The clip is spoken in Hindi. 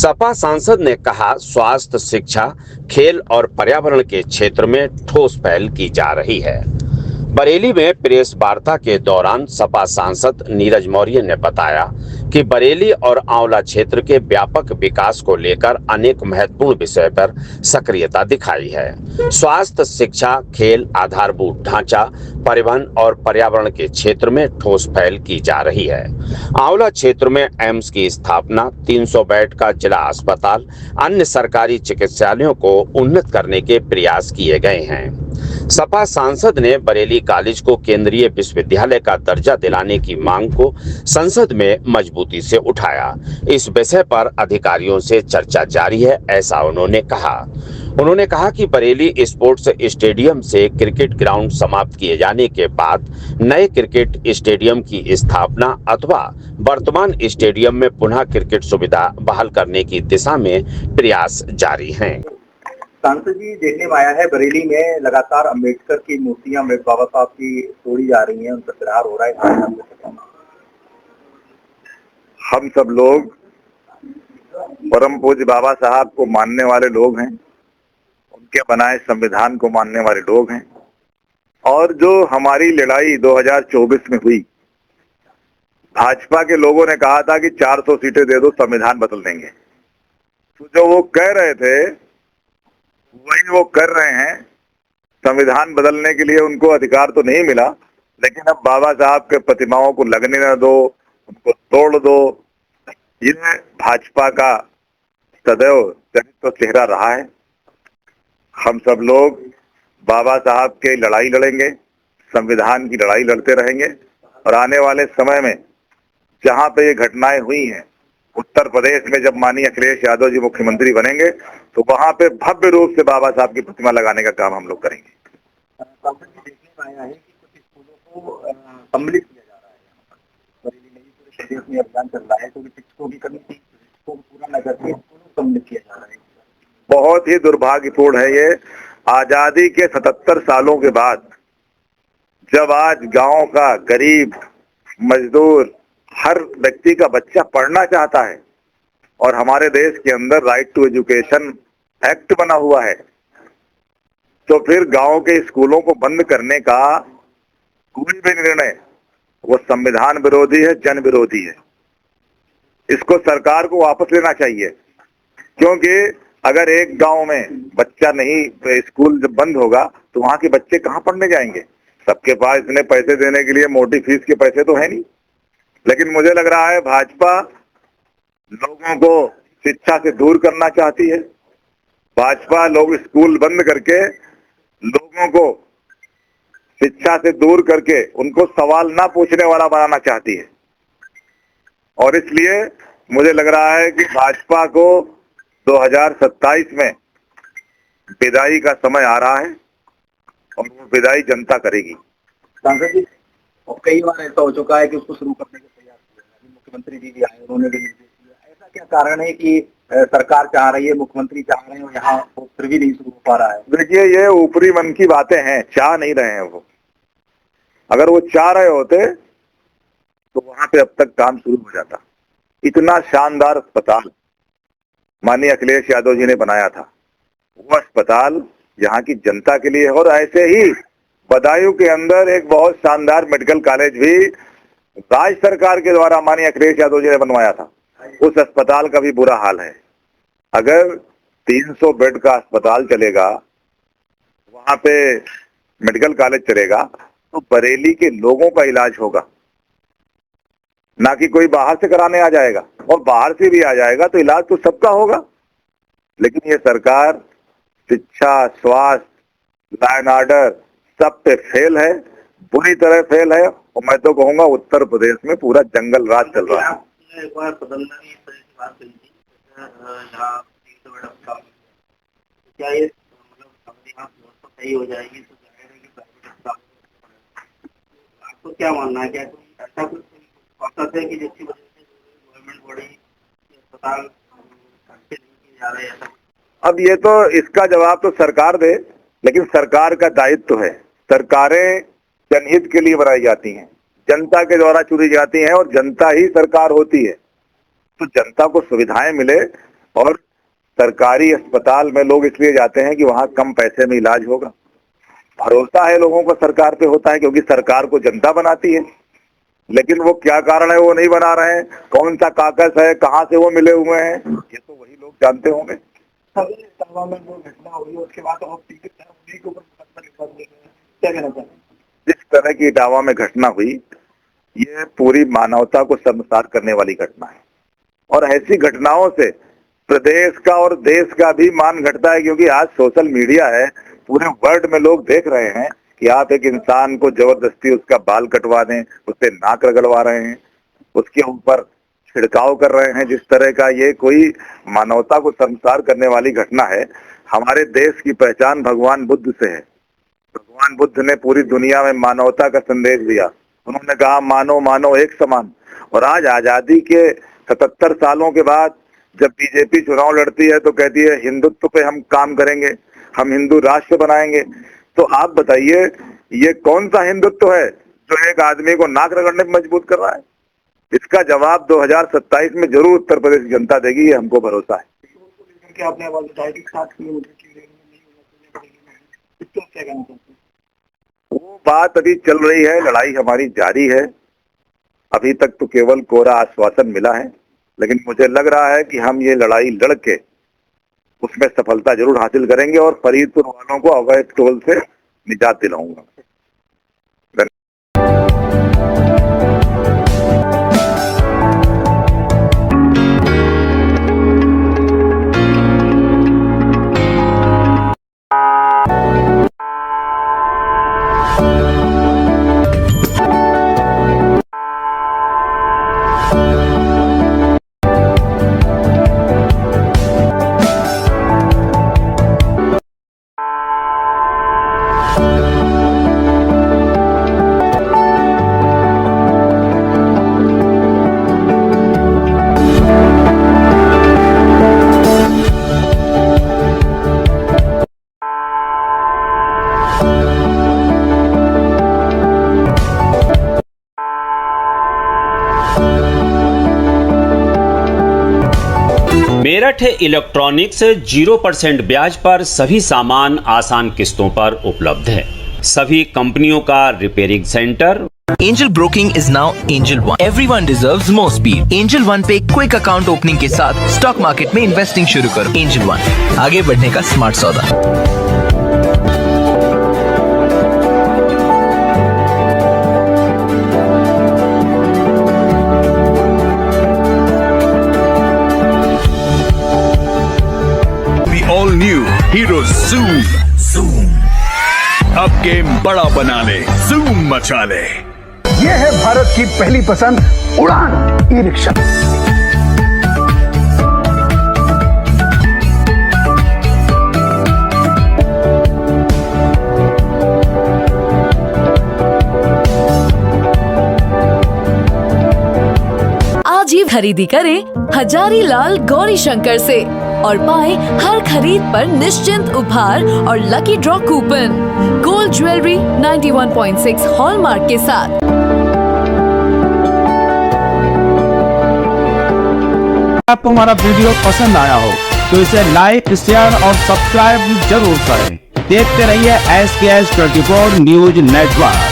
सपा सांसद ने कहा, स्वास्थ्य, शिक्षा, खेल और पर्यावरण के क्षेत्र में ठोस पहल की जा रही है। बरेली में प्रेस वार्ता के दौरान सपा सांसद नीरज मौर्य ने बताया कि बरेली और आंवला क्षेत्र के व्यापक विकास को लेकर अनेक महत्वपूर्ण विषय पर सक्रियता दिखाई है। स्वास्थ्य, शिक्षा, खेल, आधारभूत ढांचा, परिवहन और पर्यावरण के क्षेत्र में ठोस पहल की जा रही है। आंवला क्षेत्र में एम्स की स्थापना, 300 बेड का जिला अस्पताल, अन्य सरकारी चिकित्सालयों को उन्नत करने के प्रयास किए गए हैं। सपा सांसद ने बरेली कॉलेज को केंद्रीय विश्वविद्यालय का दर्जा दिलाने की मांग को संसद में मजबूती से उठाया। इस विषय पर अधिकारियों से चर्चा जारी है, ऐसा उन्होंने कहा। उन्होंने कहा कि बरेली स्पोर्ट्स स्टेडियम से क्रिकेट ग्राउंड समाप्त किए जाने के बाद नए क्रिकेट स्टेडियम की स्थापना अथवा वर्तमान स्टेडियम में पुनः क्रिकेट सुविधा बहाल करने की दिशा में प्रयास जारी हैं। सांसद जी, देखने में आया है बरेली में लगातार अम्बेडकर की मूर्तियां बाबा साहब की तोड़ी जा रही हैं, उनका प्रहार हो रहा है। हम सब लोग परम पूज्य बाबा साहब को मानने वाले लोग हैं, उनके बनाए संविधान को मानने वाले लोग हैं। और जो हमारी लड़ाई 2024 में हुई, भाजपा के लोगों ने कहा था कि 400 सीटें दे दो, संविधान बदल देंगे। तो जो वो कह रहे थे वही वो कर रहे हैं। संविधान बदलने के लिए उनको अधिकार तो नहीं मिला, लेकिन अब बाबा साहब के प्रतिमाओं को लगने न दो, उनको तोड़ दो। ये भाजपा का सदैव चरित्र चेहरा रहा है। हम सब लोग बाबा साहब के लड़ाई लड़ेंगे, संविधान की लड़ाई लड़ते रहेंगे। और आने वाले समय में जहां पे ये घटनाएं हुई हैं, उत्तर प्रदेश में जब माननीय अखिलेश यादव जी मुख्यमंत्री बनेंगे तो वहां पे भव्य रूप से बाबा साहब की प्रतिमा लगाने का काम हम लोग करेंगे। देखने में आया है कि कुछ स्कूलों को सम्मिलित किया जा रहा है। बरेली में पूरे प्रदेश में अभियान चल रहा है, क्योंकि शिक्षकों की कमी थी, शिक्षकों को पूरा न करके स्कूलों को सम्मिलित किया जा रहा है। बहुत ही दुर्भाग्यपूर्ण है ये। आजादी के 77 सालों के बाद जब आज गांव का गरीब, मजदूर, हर व्यक्ति का बच्चा पढ़ना चाहता है और हमारे देश के अंदर राइट टू एजुकेशन एक्ट बना हुआ है, तो फिर गांव के स्कूलों को बंद करने का कोई भी निर्णय वो संविधान विरोधी है, जन विरोधी है। इसको सरकार को वापस लेना चाहिए, क्योंकि अगर एक गांव में बच्चा नहीं, स्कूल जब बंद होगा तो वहां के बच्चे कहां पढ़ने जाएंगे। सबके पास इतने पैसे देने के लिए मोटी फीस के पैसे तो है नहीं। लेकिन मुझे लग रहा है भाजपा लोगों को शिक्षा से दूर करना चाहती है। भाजपा लोग स्कूल बंद करके लोगों को शिक्षा से दूर करके उनको सवाल ना पूछने वाला बनाना चाहती है। और इसलिए मुझे लग रहा है कि भाजपा को 2027 में विदाई का समय आ रहा है और वो विदाई जनता करेगी। सांसद जी, कई बार ऐसा हो चुका है कि उसको शुरू करने के प्रयास किए, मुख्यमंत्री जी भी आए, उन्होंने भी निर्देश दिया। ऐसा क्या कारण है कि सरकार चाह रही है, मुख्यमंत्री चाह रहे हैं और यहाँ फिर भी नहीं शुरू हो पा रहा है? देखिए, ये ऊपरी मन की बातें हैं, चाह नहीं रहे हैं वो। अगर वो चाह रहे होते तो वहां पे अब तक काम शुरू हो जाता। इतना शानदार अस्पताल माननीय अखिलेश यादव जी ने बनाया था, वो अस्पताल यहाँ की जनता के लिए। और ऐसे ही बदायूं के अंदर एक बहुत शानदार मेडिकल कॉलेज भी राज्य सरकार के द्वारा माननीय अखिलेश यादव जी ने बनवाया था, उस अस्पताल का भी बुरा हाल है। अगर 300 बेड का अस्पताल चलेगा, वहां पे मेडिकल कॉलेज चलेगा, तो बरेली के लोगों का इलाज होगा, ना कि कोई बाहर से कराने आ जाएगा। और बाहर से भी आ जाएगा तो इलाज तो सबका होगा। लेकिन ये सरकार शिक्षा, स्वास्थ्य, लॉ एंड ऑर्डर सब पे फेल है, बुरी तरह फेल है। और मैं तो कहूंगा उत्तर प्रदेश में पूरा जंगल राज चल रहा है। एक बार बदलना की बात कही थी, क्या ये सही हो जाएगी? तो जाहिर है कि प्राइवेट अस्पताल, आपको क्या मानना है? क्या कोई ऐसा कुछ औसत है कि जिसकी वजह से गवर्नमेंट बॉडी अस्पताल नहीं किए जा रहे हैं? अब ये तो इसका जवाब तो सरकार दे, लेकिन सरकार का दायित्व है। सरकारें जनहित के लिए बनाई जाती हैं, जनता के द्वारा चुनी जाती हैं और जनता ही सरकार होती है। तो जनता को सुविधाएं मिले, और सरकारी अस्पताल में लोग इसलिए जाते हैं कि वहां कम पैसे में इलाज होगा। भरोसा है लोगों को सरकार पे होता है क्योंकि सरकार को जनता बनाती है, लेकिन वो क्या कारण है वो नहीं बना रहे हैं। कौन सा कागज है, कहां से वो मिले हुए हैं, ये तो वही लोग जानते होंगे। इटावा में जो घटना हुई उसके बाद और पीड़ित है उन्हीं के ऊपर मुकदमा लिखवा दिया गया है, क्या कहना चाहते हैं? जिस तरह की इटावा में घटना हुई ये पूरी मानवता को शर्मसार करने वाली घटना है, और ऐसी घटनाओं से प्रदेश का और देश का भी मान घटता है, क्योंकि आज सोशल मीडिया है, पूरे वर्ल्ड में लोग देख रहे हैं कि आप एक इंसान को जबरदस्ती उसका बाल कटवा दें, उससे नाक रगड़वा रहे हैं, उसके ऊपर छिड़काव कर रहे हैं। जिस तरह का ये कोई मानवता को शर्मसार करने वाली घटना है। हमारे देश की पहचान भगवान बुद्ध से है। भगवान बुद्ध ने पूरी दुनिया में मानवता का संदेश दिया। उन्होंने कहा मानो मानो एक समान। और आज आजादी के 77 सालों के बाद जब बीजेपी चुनाव लड़ती है तो कहती है हिंदुत्व पे हम काम करेंगे, हम हिंदू राष्ट्र बनाएंगे। तो आप बताइए ये कौन सा हिंदुत्व है जो एक आदमी को नाक रगड़ने पे मजबूर कर रहा है? इसका जवाब 2027 में जरूर उत्तर प्रदेश की जनता देगी, ये हमको भरोसा है। आपने आवाज उठाई कि 7 किलोमीटर की रेंज में नहीं होना चाहिए, इसको क्या कहना चाहते हैं? वो बात अभी चल रही है, लड़ाई हमारी जारी है। अभी तक तो केवल कोरा आश्वासन मिला है, लेकिन मुझे लग रहा है कि हम ये लड़ाई लड़के उसमें सफलता जरूर हासिल करेंगे और फरीदपुर वालों को अवैध टोल से निजात दिलाऊंगा। मेरठ इलेक्ट्रॉनिक्स 0% ब्याज पर सभी सामान आसान किस्तों पर उपलब्ध है। सभी कंपनियों का repairing centre. Angel Broking is now Angel One. Everyone deserves more speed. Angel One पे क्विक अकाउंट ओपनिंग के साथ स्टॉक मार्केट में इन्वेस्टिंग शुरू करो। Angel One, आगे बढ़ने का स्मार्ट सौदा। ऑल न्यू हीरो ज़ूम अब गेम बड़ा बना ले, ज़ूम मचा ले। ये है भारत की पहली पसंद उड़ान ई रिक्शा। आज ही खरीदी करें हजारीलाल गौरी शंकर से और पाएं हर खरीद पर निश्चिंत उपहार और lucky draw coupon. Gold jewellery 91.6 hallmark के साथ। आपको हमारा वीडियो पसंद आया हो तो इसे लाइक, शेयर और सब्सक्राइब जरूर करें। देखते रहिए SKS 24 न्यूज नेटवर्क।